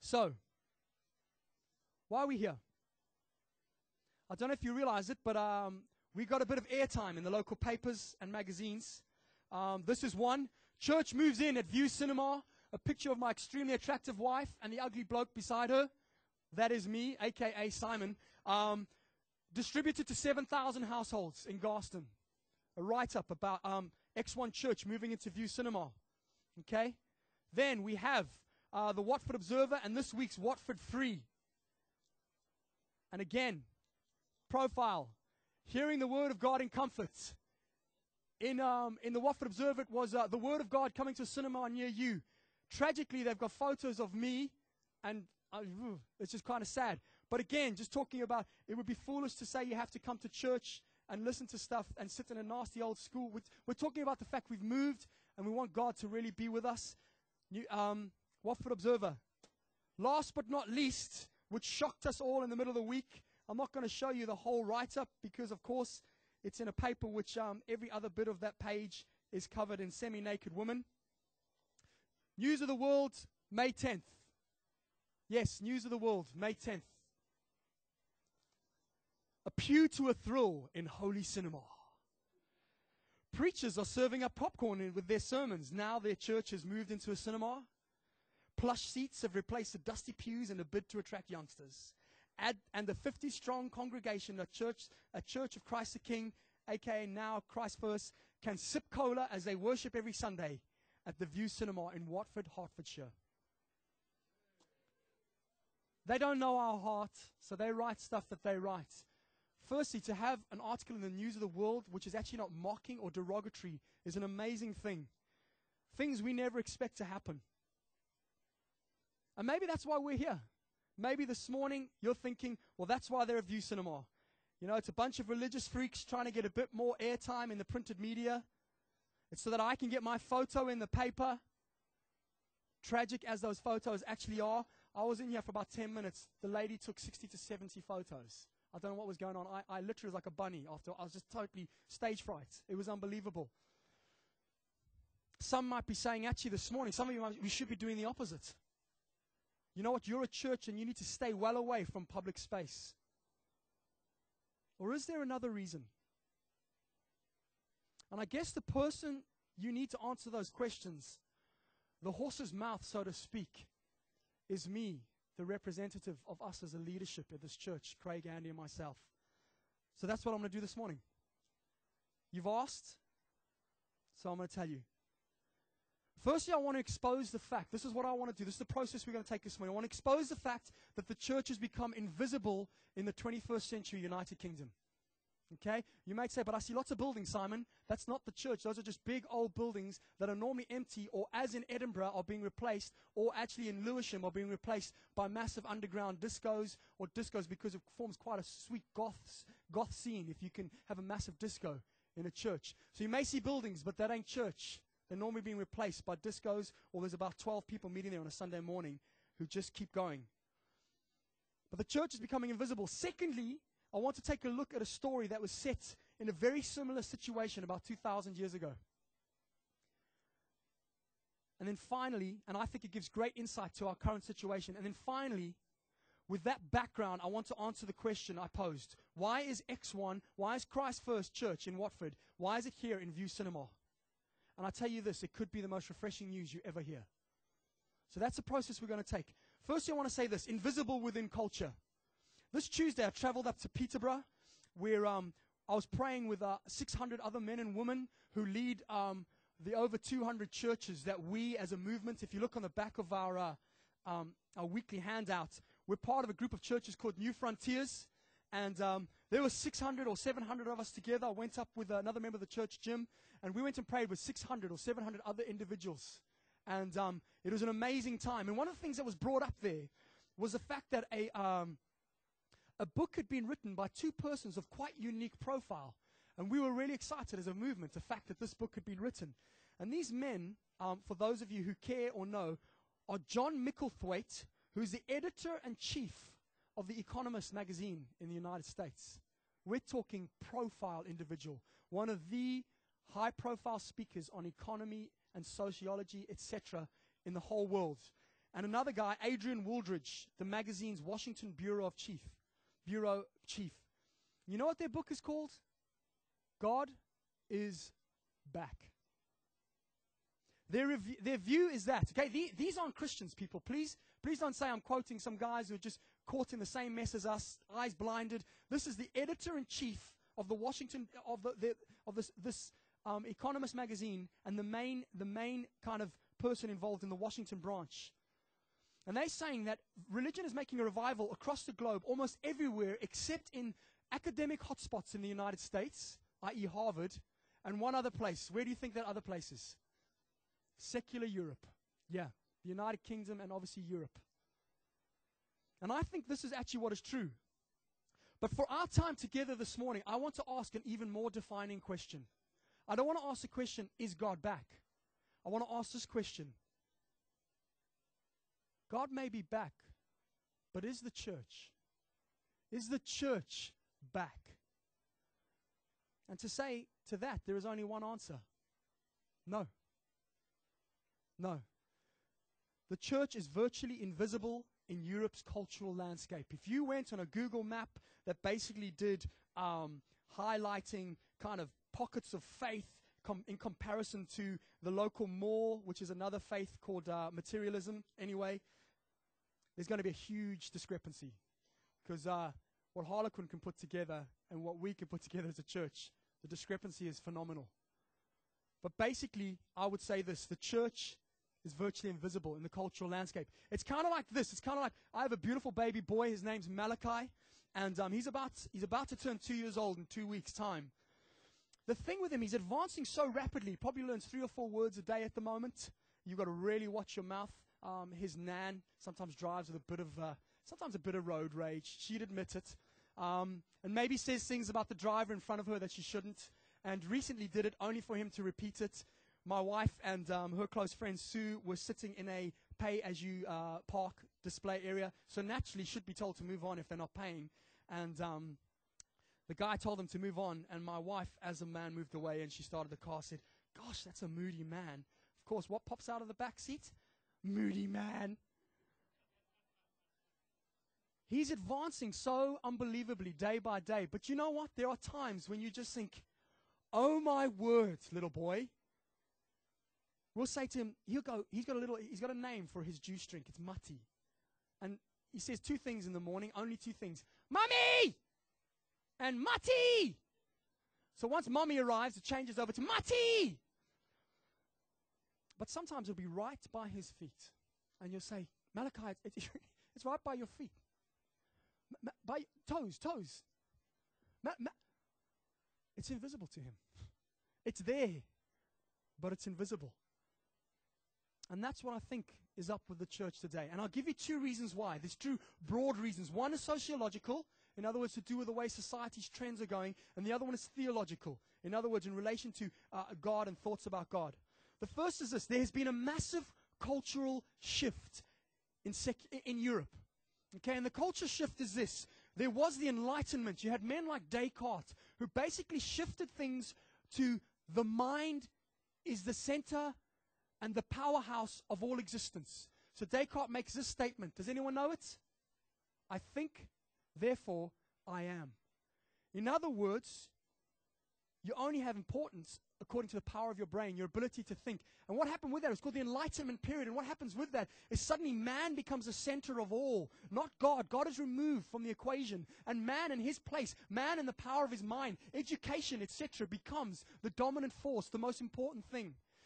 So, why are we here? I don't know if you realize it, but we got a bit of airtime in the local papers and magazines. This is one. Church moves in at Vue Cinema. A picture of my extremely attractive wife and the ugly bloke beside her. That is me, a.k.a. Simon. Distributed to 7,000 households in Garston. A write-up about X1 Church moving into Vue Cinema. Okay? Then we have the Watford Observer and this week's Watford Free. And again, profile. Hearing the Word of God in comfort. In the Watford Observer, it was the Word of God coming to a cinema near you. Tragically, they've got photos of me, and it's just kind of sad. But again, just talking about, it would be foolish to say you have to come to church and listen to stuff and sit in a nasty old school. We're talking about the fact we've moved, and we want God to really be with us. Watford Observer. Last but not least, which shocked us all in the middle of the week, I'm not going to show you the whole write-up because, of course, it's in a paper which every other bit of that page is covered in semi-naked women. News of the World, May 10th. Yes, News of the World, May 10th. A pew to a thrill in Holy Cinema. Preachers are serving up popcorn with their sermons. Now their church has moved into a cinema. Plush seats have replaced the dusty pews in a bid to attract youngsters. And the 50-strong congregation at Church of Christ the King, a.k.a. now Christ First, can sip cola as they worship every Sunday at the Vue Cinema in Watford, Hertfordshire. They don't know our heart, so they write stuff that they write. Firstly, to have an article in the News of the World, which is actually not mocking or derogatory, is an amazing thing. Things we never expect to happen. And maybe that's why we're here. Maybe this morning you're thinking, well, that's why they're at Vue Cinema. You know, it's a bunch of religious freaks trying to get a bit more airtime in the printed media. It's so that I can get my photo in the paper. Tragic as those photos actually are. I was in here for about 10 minutes. The lady took 60 to 70 photos. I don't know what was going on. I literally was like a bunny after. I was just totally stage fright. It was unbelievable. Some might be saying, actually, this morning, some of you we should be doing the opposite. You know what? You're a church and you need to stay well away from public space. Or is there another reason? And I guess the person you need to answer those questions, the horse's mouth, so to speak, is me, the representative of us as a leadership at this church, Craig, Andy, and myself. So that's what I'm going to do this morning. You've asked, so I'm going to tell you. Firstly, I want to expose the fact, this is what I want to do, this is the process we're going to take this morning. I want to expose the fact that the church has become invisible in the 21st century United Kingdom. Okay? You might say, but I see lots of buildings, Simon. That's not the church. Those are just big old buildings that are normally empty, or as in Edinburgh are being replaced, or actually in Lewisham are being replaced by massive underground discos, or discos because it forms quite a sweet goth scene if you can have a massive disco in a church. So you may see buildings, but that ain't church. They're normally being replaced by discos, or there's about 12 people meeting there on a Sunday morning who just keep going. But the church is becoming invisible. Secondly, I want to take a look at a story that was set in a very similar situation about 2,000 years ago. And then finally, and I think it gives great insight to our current situation, and then finally, with that background, I want to answer the question I posed. Why is X1, why is Christ First Church in Watford, why is it here in Vue Cinema? And I tell you this, it could be the most refreshing news you ever hear. So that's the process we're going to take. Firstly, I want to say this, invisible within culture. This Tuesday, I traveled up to Peterborough, where I was praying with 600 other men and women who lead the over 200 churches that we as a movement, if you look on the back of our weekly handout, we're part of a group of churches called New Frontiers. And there were 600 or 700 of us together. I went up with another member of the church, Jim, and we went and prayed with 600 or 700 other individuals. And it was an amazing time. And one of the things that was brought up there was the fact that a book had been written by two persons of quite unique profile. And we were really excited as a movement, the fact that this book had been written. And these men, for those of you who care or know, are John Micklethwaite, who's the editor-in-chief of The Economist magazine in the United States. We're talking profile individual, one of the high-profile speakers on economy and sociology, etc., in the whole world. and another guy, Adrian Wooldridge, the magazine's Washington Bureau Chief. You know what their book is called? God is Back. Their view is that, okay, these aren't Christians, people. Please don't say I'm quoting some guys who are just caught in the same mess as us, eyes blinded. This is the editor-in-chief of the Washington, of this Economist magazine, and the main kind of person involved in the Washington branch. And they're saying that religion is making a revival across the globe, almost everywhere, except in academic hotspots in the United States, i.e. Harvard, and one other place. Where do you think that other place is? Secular Europe. Yeah, the United Kingdom and obviously Europe. And I think this is actually what is true. But for our time together this morning, I want to ask an even more defining question. I don't want to ask the question, is God back? I want to ask this question. God may be back, but is the church? Is the church back? And to say to that, there is only one answer. No. No. The church is virtually invisible in Europe's cultural landscape. If you went on a Google map that basically did highlighting kind of pockets of faith in comparison to the local mall, which is another faith called materialism anyway, there's going to be a huge discrepancy. Because what Harlequin can put together and what we can put together as a church, the discrepancy is phenomenal. But basically, I would say this, the church is virtually invisible in the cultural landscape. It's kind of like this. It's kind of like, I have a beautiful baby boy. His name's Malachi. And he's about to turn 2 years old in 2 weeks' time. The thing with him, he's advancing so rapidly. He probably learns 3 or 4 words a day at the moment. You've got to really watch your mouth. His nan sometimes drives with sometimes a bit of road rage. She'd admit it. And maybe says things about the driver in front of her that she shouldn't. And recently did it only for him to repeat it. My wife and her close friend Sue were sitting in a pay-as-you park display area, so naturally should be told to move on if they're not paying. And the guy told them to move on, and my wife, as a man, moved away, and she started the car, said, "Gosh, that's a moody man." Of course, what pops out of the back seat? Moody man. He's advancing so unbelievably day by day. But you know what? There are times when you just think, "Oh my word, little boy." We'll say to him, he's got a name for his juice drink. It's Mutty. And he says 2 things in the morning, only 2 things. Mummy! And Mutty! So once Mommy arrives, it changes over to Mutty! But sometimes it'll be right by his feet. And you'll say, Malachi, it's right by your feet. By toes. It's invisible to him. It's there, but it's invisible. And that's what I think is up with the church today. And I'll give you 2 reasons why. There's 2 broad reasons. One is sociological, in other words, to do with the way society's trends are going. And the other one is theological, in other words, in relation to God and thoughts about God. The first is this. There has been a massive cultural shift in Europe. Okay, and the culture shift is this. There was the Enlightenment. You had men like Descartes who basically shifted things to the mind is the center and the powerhouse of all existence. So Descartes makes this statement. Does anyone know it? I think, therefore I am. In other words, you only have importance according to the power of your brain, your ability to think. And what happened with that? It's called the Enlightenment period. And what happens with that is suddenly man becomes the center of all, not God. God is removed from the equation. And man in his place, man in the power of his mind, education, etc., becomes the dominant force, the most important thing.